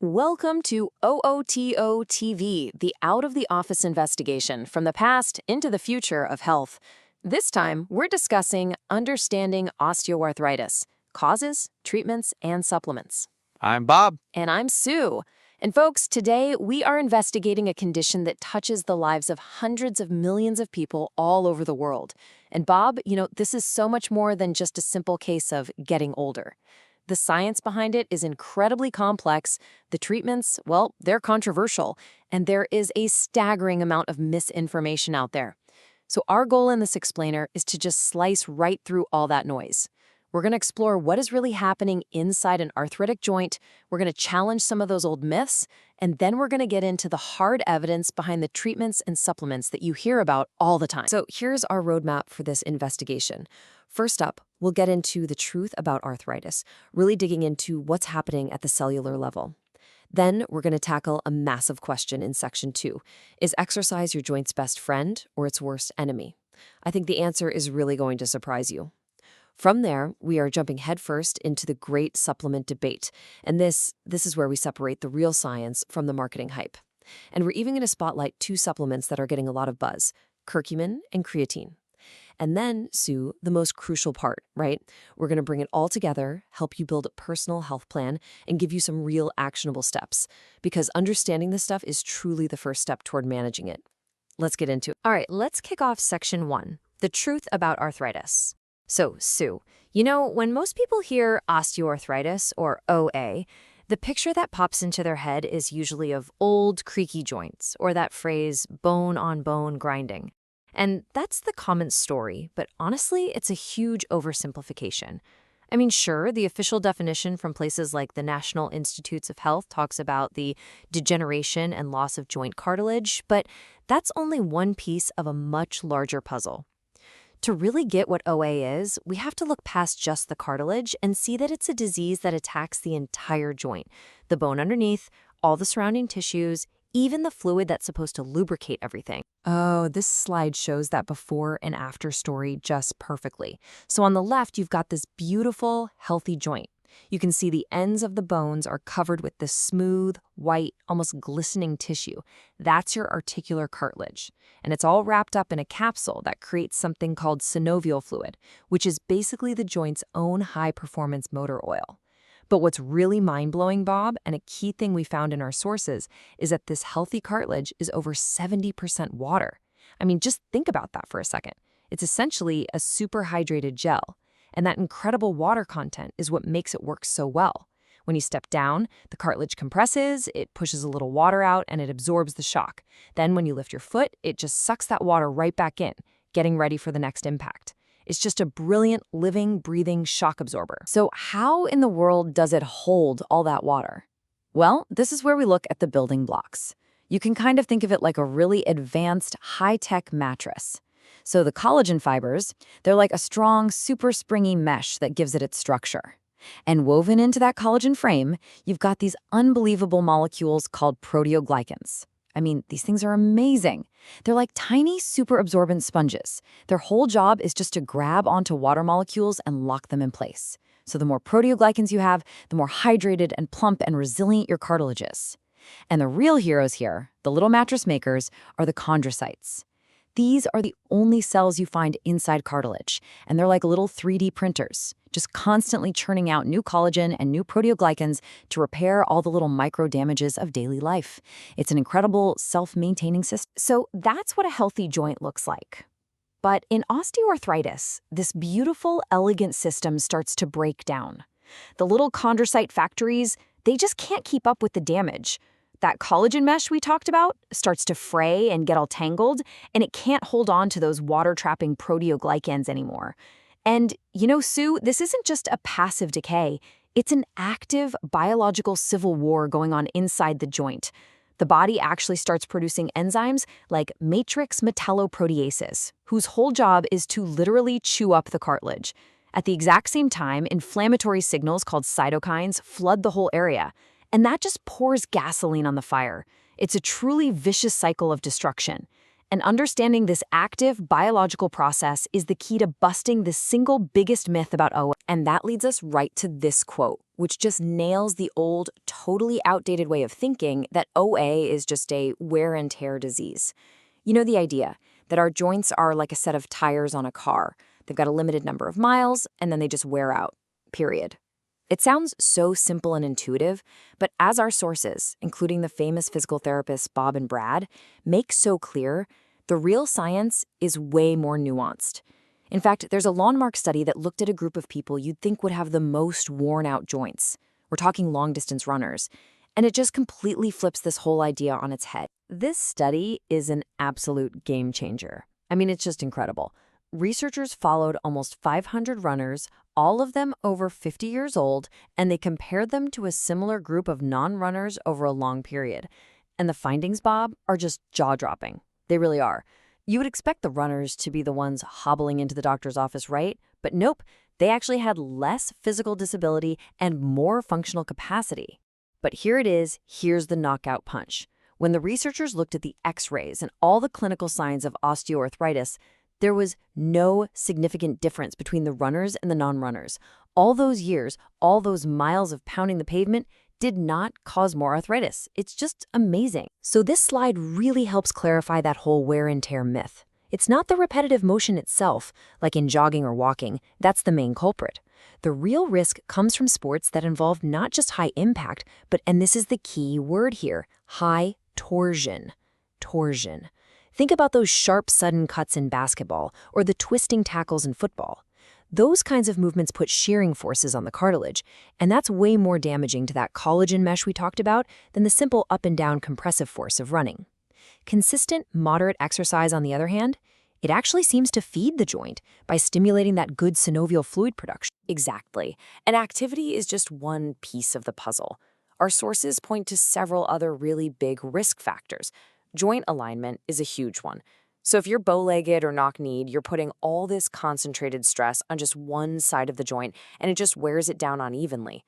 Welcome to OOTO TV, the out of the office investigation from the past into the future of health. This time, we're discussing understanding osteoarthritis, causes, treatments, and supplements. I'm Bob. And I'm Sue. And folks, today we are investigating a condition that touches the lives of hundreds of millions of people all over the world. And Bob, this is so much more than just a simple case of getting older. The science behind it is incredibly complex. The treatments, well, they're controversial, and there is a staggering amount of misinformation out there. So our goal in this explainer is to just slice right through all that noise. We're going to explore what is really happening inside an arthritic joint. We're going to challenge some of those old myths, and then we're going to get into the hard evidence behind the treatments and supplements that you hear about all the time. So here's our roadmap for this investigation. First up, we'll get into the truth about arthritis, really digging into what's happening at the cellular level. Then we're going to tackle a massive question in Section 2. Is exercise your joint's best friend or its worst enemy? I think the answer is really going to surprise you. From there, we are jumping headfirst into the great supplement debate, and this is where we separate the real science from the marketing hype. And we're even going to spotlight two supplements that are getting a lot of buzz, curcumin and creatine. And then, Sue, the most crucial part, right? We're going to bring it all together, help you build a personal health plan, and give you some real actionable steps, because understanding this stuff is truly the first step toward managing it. Let's get into it. All right, let's kick off Section 1, the truth about arthritis. So, Sue, when most people hear osteoarthritis, or OA, the picture that pops into their head is usually of old, creaky joints, or that phrase, bone-on-bone grinding. And that's the common story, but honestly, it's a huge oversimplification. I mean, sure, the official definition from places like the National Institutes of Health talks about the degeneration and loss of joint cartilage, but that's only one piece of a much larger puzzle. To really get what OA is, we have to look past just the cartilage and see that it's a disease that attacks the entire joint, the bone underneath, all the surrounding tissues, even the fluid that's supposed to lubricate everything. Oh, this slide shows that before and after story just perfectly. So on the left, you've got this beautiful, healthy joint. You can see the ends of the bones are covered with this smooth, white, almost glistening tissue. That's your articular cartilage. And it's all wrapped up in a capsule that creates something called synovial fluid, which is basically the joint's own high-performance motor oil. But what's really mind-blowing, Bob, and a key thing we found in our sources, is that this healthy cartilage is over 70% water. I mean, just think about that for a second. It's essentially a superhydrated gel. And that incredible water content is what makes it work so well. When you step down, the cartilage compresses, it pushes a little water out, and it absorbs the shock. Then when you lift your foot, it just sucks that water right back in, getting ready for the next impact. It's just a brilliant, living, breathing shock absorber. So how in the world does it hold all that water? Well, this is where we look at the building blocks. You can kind of think of it like a really advanced, high-tech mattress. So the collagen fibers, they're like a strong, super springy mesh that gives it its structure. And woven into that collagen frame, you've got these unbelievable molecules called proteoglycans. I mean, these things are amazing. They're like tiny, super absorbent sponges. Their whole job is just to grab onto water molecules and lock them in place. So the more proteoglycans you have, the more hydrated and plump and resilient your cartilage is. And the real heroes here, the little mattress makers, are the chondrocytes. These are the only cells you find inside cartilage, and they're like little 3D printers, just constantly churning out new collagen and new proteoglycans to repair all the little micro damages of daily life. It's an incredible self-maintaining system. So that's what a healthy joint looks like. But in osteoarthritis, this beautiful, elegant system starts to break down. The little chondrocyte factories, they just can't keep up with the damage. That collagen mesh we talked about starts to fray and get all tangled, and it can't hold on to those water-trapping proteoglycans anymore. And, Sue, this isn't just a passive decay. It's an active biological civil war going on inside the joint. The body actually starts producing enzymes like matrix metalloproteases, whose whole job is to literally chew up the cartilage. At the exact same time, inflammatory signals called cytokines flood the whole area. And that just pours gasoline on the fire. It's a truly vicious cycle of destruction. And understanding this active biological process is the key to busting the single biggest myth about OA. And that leads us right to this quote, which just nails the old, totally outdated way of thinking that OA is just a wear and tear disease. You know the idea that our joints are like a set of tires on a car. They've got a limited number of miles, and then they just wear out, period. It sounds so simple and intuitive, but as our sources, including the famous physical therapists Bob and Brad, make so clear, the real science is way more nuanced. In fact, there's a landmark study that looked at a group of people you'd think would have the most worn-out joints. We're talking long-distance runners. And it just completely flips this whole idea on its head. This study is an absolute game changer. I mean, it's just incredible. Researchers followed almost 500 runners, all of them over 50 years old, and they compared them to a similar group of non-runners over a long period. And the findings, Bob, are just jaw-dropping. They really are. You would expect the runners to be the ones hobbling into the doctor's office, right? But nope, they actually had less physical disability and more functional capacity. But here it is, here's the knockout punch. When the researchers looked at the X-rays and all the clinical signs of osteoarthritis, there was no significant difference between the runners and the non-runners. All those years, all those miles of pounding the pavement did not cause more arthritis. It's just amazing. So this slide really helps clarify that whole wear and tear myth. It's not the repetitive motion itself, like in jogging or walking, that's the main culprit. The real risk comes from sports that involve not just high impact, but, and this is the key word here, high torsion. Torsion. Think about those sharp, sudden cuts in basketball or the twisting tackles in football. Those kinds of movements put shearing forces on the cartilage, and that's way more damaging to that collagen mesh we talked about than the simple up and down compressive force of running. Consistent, moderate exercise, on the other hand, it actually seems to feed the joint by stimulating that good synovial fluid production. Exactly. And activity is just one piece of the puzzle. Our sources point to several other really big risk factors. Joint alignment is a huge one. So if you're bow-legged or knock-kneed, you're putting all this concentrated stress on just one side of the joint, and it just wears it down unevenly.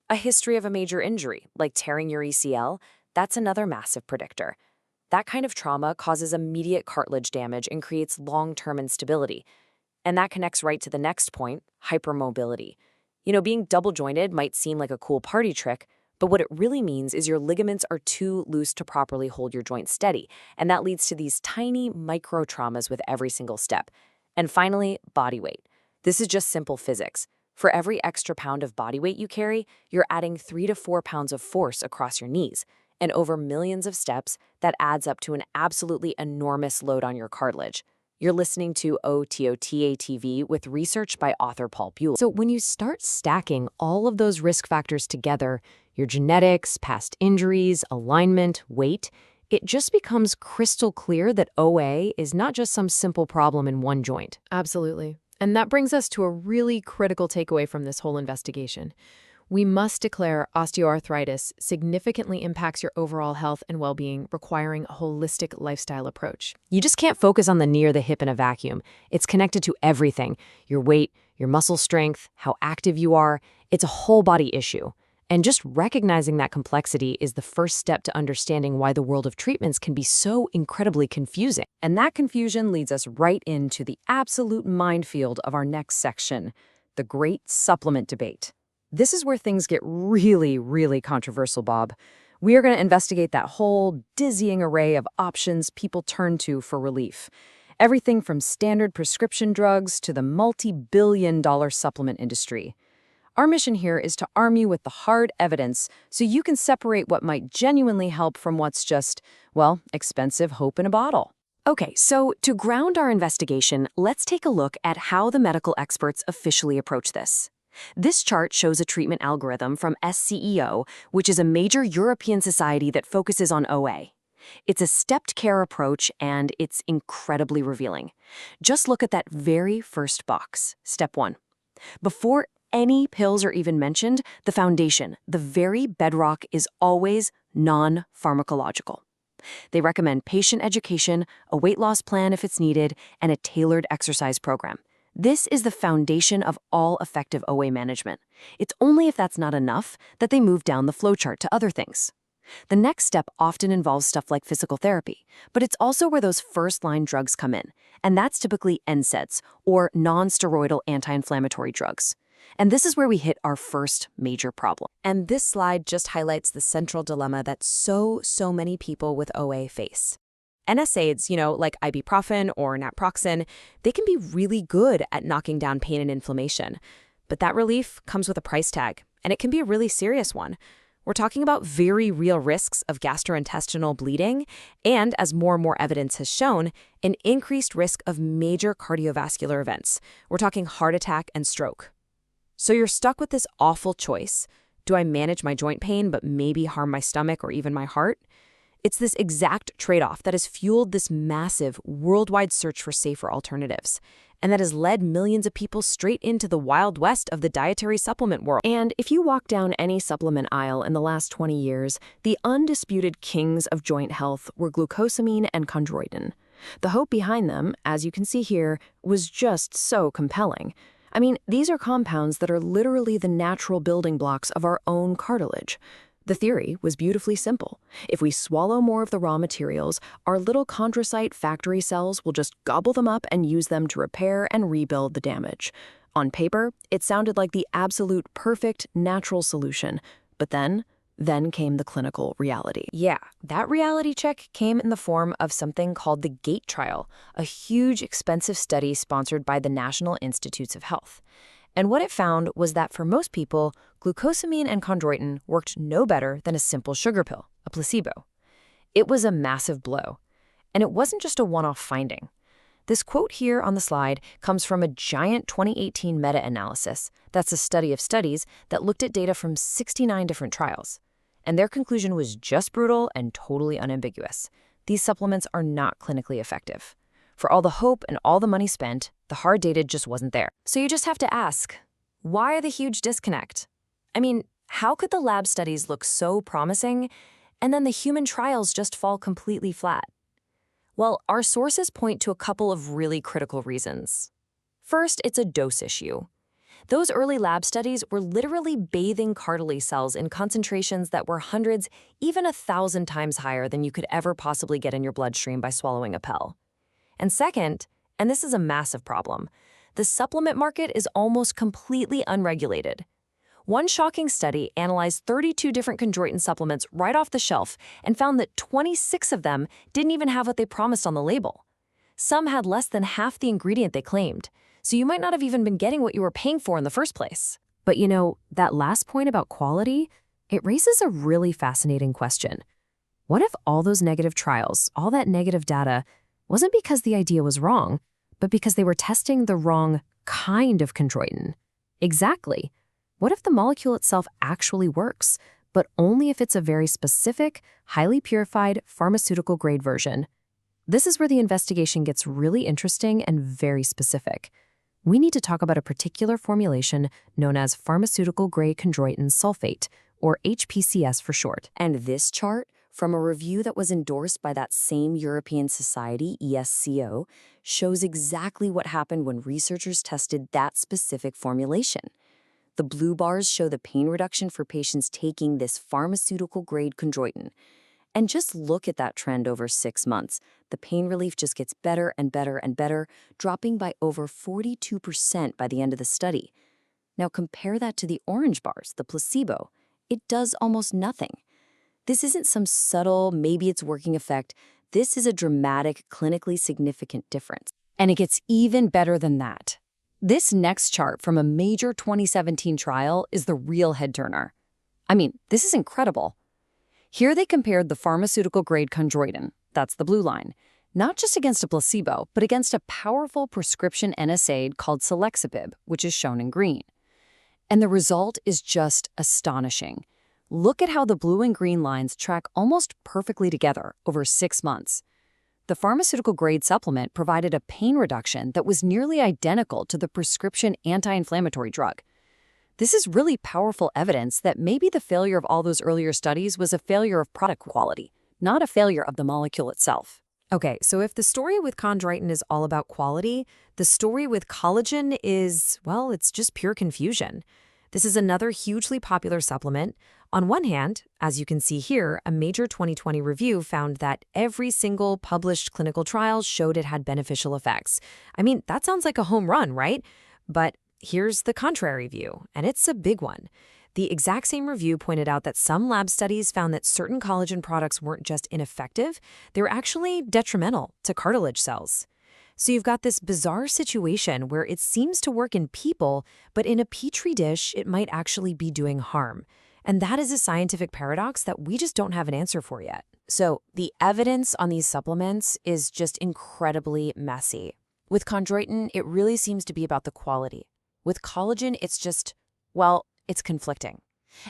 A history of a major injury, like tearing your ACL, that's another massive predictor. That kind of trauma causes immediate cartilage damage and creates long-term instability. And that connects right to the next point, hypermobility. You know, being double-jointed might seem like a cool party trick, but what it really means is your ligaments are too loose to properly hold your joint steady, and that leads to these tiny micro-traumas with every single step. And finally, body weight. This is just simple physics. For every extra pound of body weight you carry, you're adding 3 to 4 pounds of force across your knees. And over millions of steps, that adds up to an absolutely enormous load on your cartilage. You're listening to OTOTA with research by author Paul Buell. So when you start stacking all of those risk factors together, your genetics, past injuries, alignment, weight, it just becomes crystal clear that OA is not just some simple problem in one joint. Absolutely. And that brings us to a really critical takeaway from this whole investigation. We must declare osteoarthritis significantly impacts your overall health and well-being, requiring a holistic lifestyle approach. You just can't focus on the knee or the hip in a vacuum. It's connected to everything: your weight, your muscle strength, how active you are. It's a whole body issue. And just recognizing that complexity is the first step to understanding why the world of treatments can be so incredibly confusing. And that confusion leads us right into the absolute minefield of our next section, the great supplement debate. This is where things get really, really controversial, Bob. We are going to investigate that whole dizzying array of options people turn to for relief. Everything from standard prescription drugs to the multi-billion-dollar supplement industry. Our mission here is to arm you with the hard evidence so you can separate what might genuinely help from what's just, well, expensive hope in a bottle. Okay, so to ground our investigation, let's take a look at how the medical experts officially approach this. This chart shows a treatment algorithm from SCEO, which is a major European society that focuses on OA. It's a stepped care approach, and it's incredibly revealing. Just look at that very first box, step 1. Before any pills are even mentioned, the foundation, the very bedrock, is always non-pharmacological. They recommend patient education, a weight loss plan if it's needed, and a tailored exercise program. This is the foundation of all effective OA management. It's only if that's not enough that they move down the flowchart to other things. The next step often involves stuff like physical therapy, but it's also where those first-line drugs come in, and that's typically NSAIDs, or non-steroidal anti-inflammatory drugs. And this is where we hit our first major problem. And this slide just highlights the central dilemma that so many people with OA face. NSAIDs, like ibuprofen or naproxen, they can be really good at knocking down pain and inflammation. But that relief comes with a price tag, and it can be a really serious one. We're talking about very real risks of gastrointestinal bleeding and, as more and more evidence has shown, an increased risk of major cardiovascular events. We're talking heart attack and stroke. So you're stuck with this awful choice. Do I manage my joint pain but maybe harm my stomach or even my heart? It's this exact trade-off that has fueled this massive worldwide search for safer alternatives, and that has led millions of people straight into the wild west of the dietary supplement world. And if you walk down any supplement aisle in the last 20 years, the undisputed kings of joint health were glucosamine and chondroitin. The hope behind them, as you can see here, was just so compelling. I mean, these are compounds that are literally the natural building blocks of our own cartilage. The theory was beautifully simple. If we swallow more of the raw materials, our little chondrocyte factory cells will just gobble them up and use them to repair and rebuild the damage. On paper, it sounded like the absolute perfect natural solution. But then came the clinical reality. Yeah, that reality check came in the form of something called the GATE trial, a huge, expensive study sponsored by the National Institutes of Health. And what it found was that for most people, glucosamine and chondroitin worked no better than a simple sugar pill, a placebo. It was a massive blow. And it wasn't just a one-off finding. This quote here on the slide comes from a giant 2018 meta-analysis. That's a study of studies that looked at data from 69 different trials. And their conclusion was just brutal and totally unambiguous. These supplements are not clinically effective. For all the hope and all the money spent, the hard data just wasn't there. So you just have to ask, why the huge disconnect? I mean, how could the lab studies look so promising, and then the human trials just fall completely flat? Well, our sources point to a couple of really critical reasons. First, it's a dose issue. Those early lab studies were literally bathing cartilage cells in concentrations that were hundreds, even 1,000 times higher than you could ever possibly get in your bloodstream by swallowing a pill. And second, and this is a massive problem, the supplement market is almost completely unregulated. One shocking study analyzed 32 different chondroitin supplements right off the shelf and found that 26 of them didn't even have what they promised on the label. Some had less than half the ingredient they claimed, so you might not have even been getting what you were paying for in the first place. But that last point about quality, it raises a really fascinating question. What if all those negative trials, all that negative data, wasn't because the idea was wrong, but because they were testing the wrong kind of chondroitin? Exactly. What if the molecule itself actually works, but only if it's a very specific, highly purified, pharmaceutical-grade version? This is where the investigation gets really interesting and very specific. We need to talk about a particular formulation known as pharmaceutical-grade chondroitin sulfate, or HPCS for short. And this chart, from a review that was endorsed by that same European society, ESCO, shows exactly what happened when researchers tested that specific formulation. The blue bars show the pain reduction for patients taking this pharmaceutical-grade chondroitin. And just look at that trend over 6 months. The pain relief just gets better and better and better, dropping by over 42% by the end of the study. Now compare that to the orange bars, the placebo. It does almost nothing. This isn't some subtle, maybe it's working effect. This is a dramatic, clinically significant difference. And it gets even better than that. This next chart from a major 2017 trial is the real head-turner. I mean, this is incredible. Here they compared the pharmaceutical-grade chondroitin, that's the blue line, not just against a placebo, but against a powerful prescription NSAID called Selexipib, which is shown in green. And the result is just astonishing. Look at how the blue and green lines track almost perfectly together over 6 months. The pharmaceutical-grade supplement provided a pain reduction that was nearly identical to the prescription anti-inflammatory drug. This is really powerful evidence that maybe the failure of all those earlier studies was a failure of product quality, not a failure of the molecule itself. Okay, so if the story with chondroitin is all about quality, the story with collagen is, well, it's just pure confusion. This is another hugely popular supplement, On one hand, as you can see here, a major 2020 review found that every single published clinical trial showed it had beneficial effects. I mean, that sounds like a home run, right? But here's the contrary view, and it's a big one. The exact same review pointed out that some lab studies found that certain collagen products weren't just ineffective, they were actually detrimental to cartilage cells. So you've got this bizarre situation where it seems to work in people, but in a petri dish, it might actually be doing harm. And that is a scientific paradox that we just don't have an answer for yet. So the evidence on these supplements is just incredibly messy. With chondroitin, it really seems to be about the quality. With collagen, it's just, well, it's conflicting.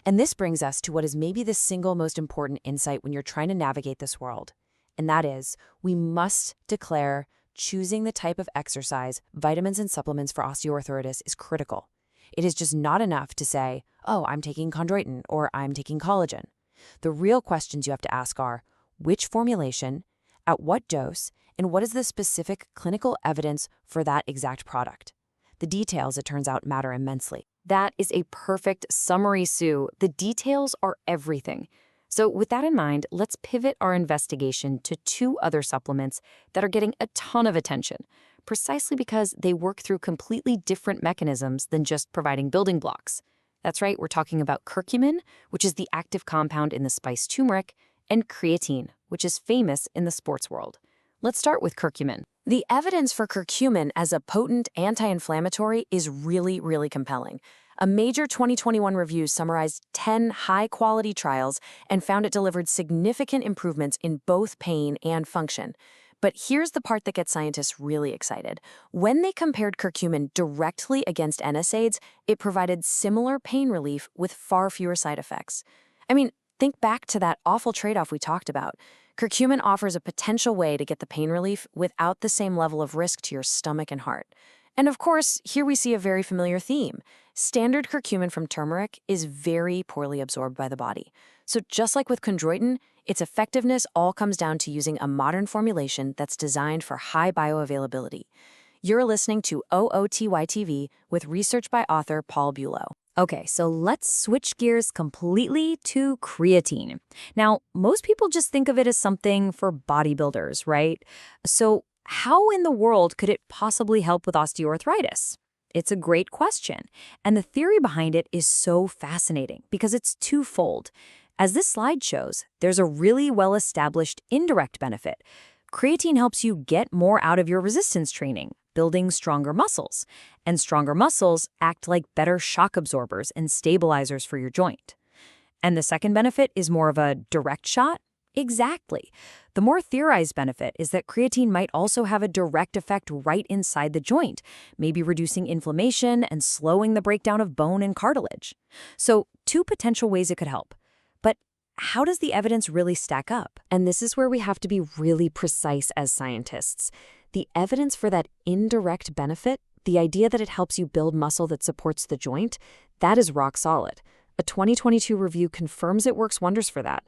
And this brings us to what is maybe the single most important insight when you're trying to navigate this world. And that is, we must declare choosing the type of exercise, vitamins, and supplements for osteoarthritis is critical. It is just not enough to say, oh, I'm taking chondroitin or I'm taking collagen. The real questions you have to ask are, which formulation, at what dose, and what is the specific clinical evidence for that exact product? The details, it turns out, matter immensely. That is a perfect summary, Sue. The details are everything. So with that in mind, let's pivot our investigation to two other supplements that are getting a ton of attention, precisely because they work through completely different mechanisms than just providing building blocks. That's right, we're talking about curcumin, which is the active compound in the spice turmeric, and creatine, which is famous in the sports world. Let's start with curcumin. The evidence for curcumin as a potent anti-inflammatory is really, really compelling. A major 2021 review summarized 10 high-quality trials and found it delivered significant improvements in both pain and function. But here's the part that gets scientists really excited. When they compared curcumin directly against NSAIDs, it provided similar pain relief with far fewer side effects. I mean, think back to that awful trade-off we talked about. Curcumin offers a potential way to get the pain relief without the same level of risk to your stomach and heart. And of course, here we see a very familiar theme. Standard curcumin from turmeric is very poorly absorbed by the body. So just like with chondroitin, its effectiveness all comes down to using a modern formulation that's designed for high bioavailability. You're listening to OOTY-TV with research by author Paul Bulow. Okay, so let's switch gears completely to creatine. Now, most people just think of it as something for bodybuilders, right? So how in the world could it possibly help with osteoarthritis? It's a great question, and the theory behind it is so fascinating because it's twofold. As this slide shows, there's a really well-established indirect benefit. Creatine helps you get more out of your resistance training, building stronger muscles. And stronger muscles act like better shock absorbers and stabilizers for your joint. And the second benefit is more of a direct shot? Exactly. The more theorized benefit is that creatine might also have a direct effect right inside the joint, maybe reducing inflammation and slowing the breakdown of bone and cartilage. So, two potential ways it could help. But how does the evidence really stack up? And this is where we have to be really precise as scientists. The evidence for that indirect benefit, the idea that it helps you build muscle that supports the joint, that is rock solid. A 2022 review confirms it works wonders for that.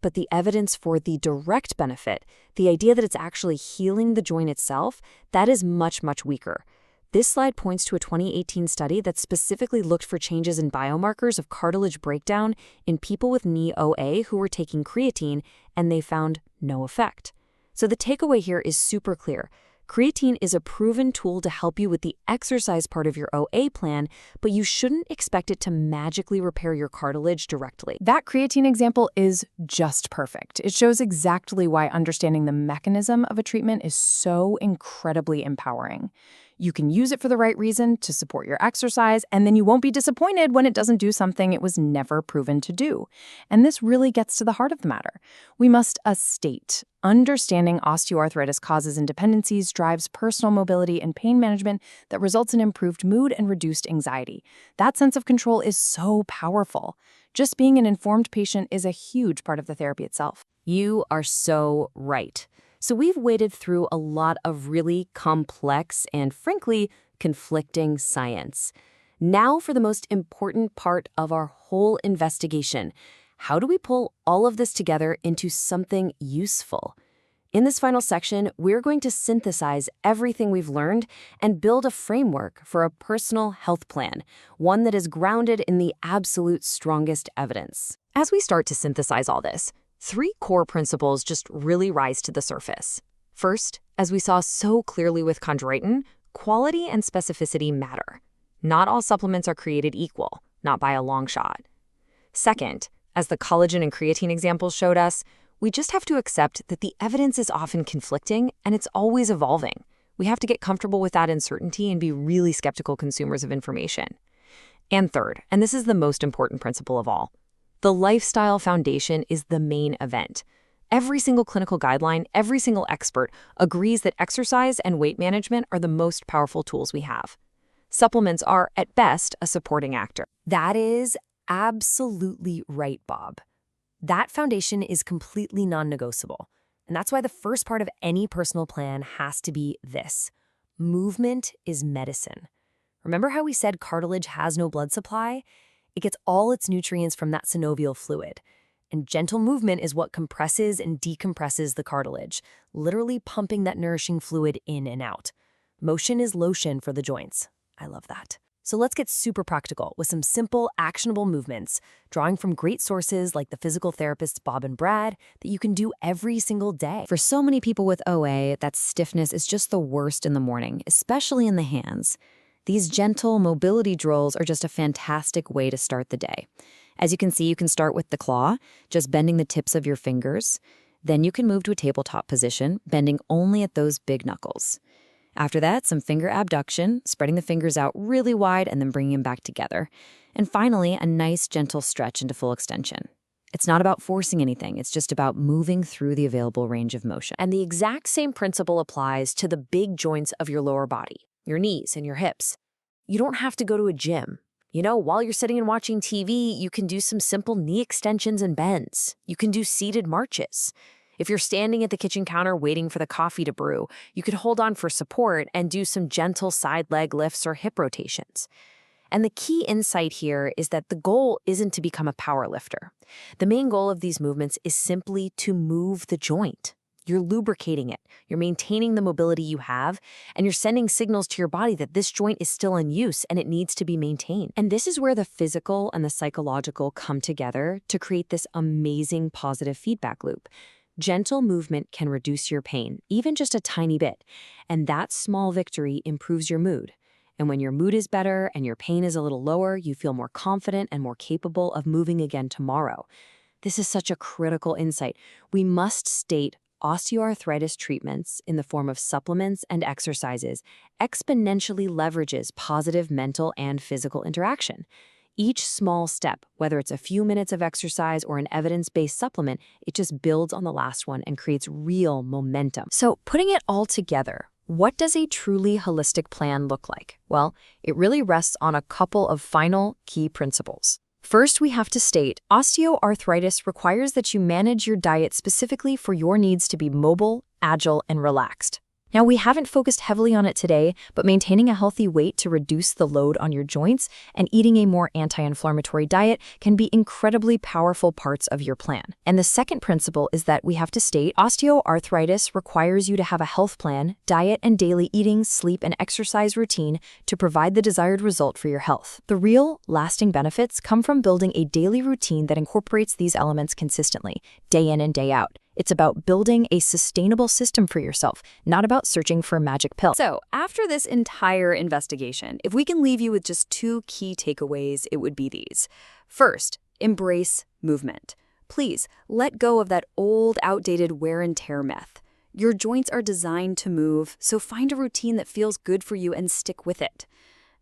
But the evidence for the direct benefit, the idea that it's actually healing the joint itself, that is much, much weaker. This slide points to a 2018 study that specifically looked for changes in biomarkers of cartilage breakdown in people with knee OA who were taking creatine, and they found no effect. So the takeaway here is super clear. Creatine is a proven tool to help you with the exercise part of your OA plan, but you shouldn't expect it to magically repair your cartilage directly. That creatine example is just perfect. It shows exactly why understanding the mechanism of a treatment is so incredibly empowering. You can use it for the right reason to support your exercise, and then you won't be disappointed when it doesn't do something it was never proven to do. And this really gets to the heart of the matter. We must state, understanding osteoarthritis causes and dependencies drives personal mobility and pain management that results in improved mood and reduced anxiety. That sense of control is so powerful. Just being an informed patient is a huge part of the therapy itself. You are so right. So we've waded through a lot of really complex and, frankly, conflicting science. Now for the most important part of our whole investigation. How do we pull all of this together into something useful? In this final section, we're going to synthesize everything we've learned and build a framework for a personal health plan, one that is grounded in the absolute strongest evidence. As we start to synthesize all this, 3 core principles just really rise to the surface. First, as we saw so clearly with chondroitin, quality and specificity matter. Not all supplements are created equal, not by a long shot. Second, as the collagen and creatine examples showed us, we just have to accept that the evidence is often conflicting and it's always evolving. We have to get comfortable with that uncertainty and be really skeptical consumers of information. And third, and this is the most important principle of all, the lifestyle foundation is the main event. Every single clinical guideline, every single expert agrees that exercise and weight management are the most powerful tools we have. Supplements are, at best, a supporting actor. That is absolutely right, Bob. That foundation is completely non-negotiable. And that's why the first part of any personal plan has to be this. Movement is medicine. Remember how we said cartilage has no blood supply? It gets all its nutrients from that synovial fluid. And gentle movement is what compresses and decompresses the cartilage, literally pumping that nourishing fluid in and out. Motion is lotion for the joints. I love that. So let's get super practical with some simple, actionable movements, drawing from great sources like the physical therapists Bob and Brad that you can do every single day. For so many people with OA, that stiffness is just the worst in the morning, especially in the hands. These gentle mobility drills are just a fantastic way to start the day. As you can see, you can start with the claw, just bending the tips of your fingers. Then you can move to a tabletop position, bending only at those big knuckles. After that, some finger abduction, spreading the fingers out really wide and then bringing them back together. And finally, a nice gentle stretch into full extension. It's not about forcing anything, it's just about moving through the available range of motion. And the exact same principle applies to the big joints of your lower body, your knees and your hips. You don't have to go to a gym. While you're sitting and watching TV, you can do some simple knee extensions and bends. You can do seated marches. If you're standing at the kitchen counter waiting for the coffee to brew, you could hold on for support and do some gentle side leg lifts or hip rotations. And the key insight here is that the goal isn't to become a power lifter. The main goal of these movements is simply to move the joint. You're lubricating it, you're maintaining the mobility you have, and you're sending signals to your body that this joint is still in use and it needs to be maintained. And this is where the physical and the psychological come together to create this amazing positive feedback loop. Gentle movement can reduce your pain, even just a tiny bit, and that small victory improves your mood. And when your mood is better and your pain is a little lower, you feel more confident and more capable of moving again tomorrow. This is such a critical insight. We must state osteoarthritis treatments in the form of supplements and exercises exponentially leverages positive mental and physical interaction. Each small step, whether it's a few minutes of exercise or an evidence-based supplement, it just builds on the last one and creates real momentum. So putting it all together, what does a truly holistic plan look like? Well, it really rests on a couple of final key principles. First, we have to state, osteoarthritis requires that you manage your diet specifically for your needs to be mobile, agile, and relaxed. Now, we haven't focused heavily on it today, but maintaining a healthy weight to reduce the load on your joints and eating a more anti-inflammatory diet can be incredibly powerful parts of your plan. And the second principle is that we have to state, osteoarthritis requires you to have a health plan, diet, and daily eating, sleep, and exercise routine to provide the desired result for your health. The real, lasting benefits come from building a daily routine that incorporates these elements consistently, day in and day out. It's about building a sustainable system for yourself, not about searching for a magic pill. So, after this entire investigation, if we can leave you with just 2 key takeaways, it would be these. First, embrace movement. Please, let go of that old, outdated wear and tear myth. Your joints are designed to move, so find a routine that feels good for you and stick with it.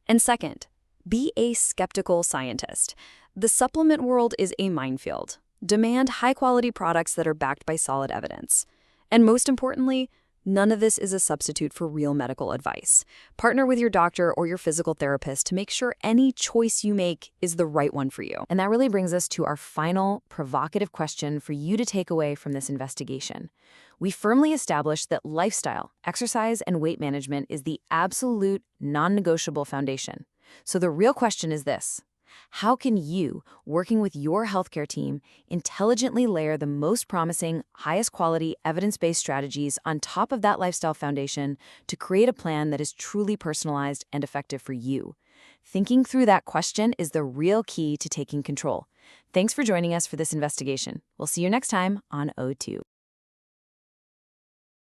And second, be a skeptical scientist. The supplement world is a minefield. Demand high-quality products that are backed by solid evidence. And most importantly, none of this is a substitute for real medical advice. Partner with your doctor or your physical therapist to make sure any choice you make is the right one for you. And that really brings us to our final provocative question for you to take away from this investigation. We firmly established that lifestyle, exercise, and weight management is the absolute non-negotiable foundation. So the real question is this. How can you, working with your healthcare team, intelligently layer the most promising, highest quality, evidence-based strategies on top of that lifestyle foundation to create a plan that is truly personalized and effective for you? Thinking through that question is the real key to taking control. Thanks for joining us for this investigation. We'll see you next time on O2.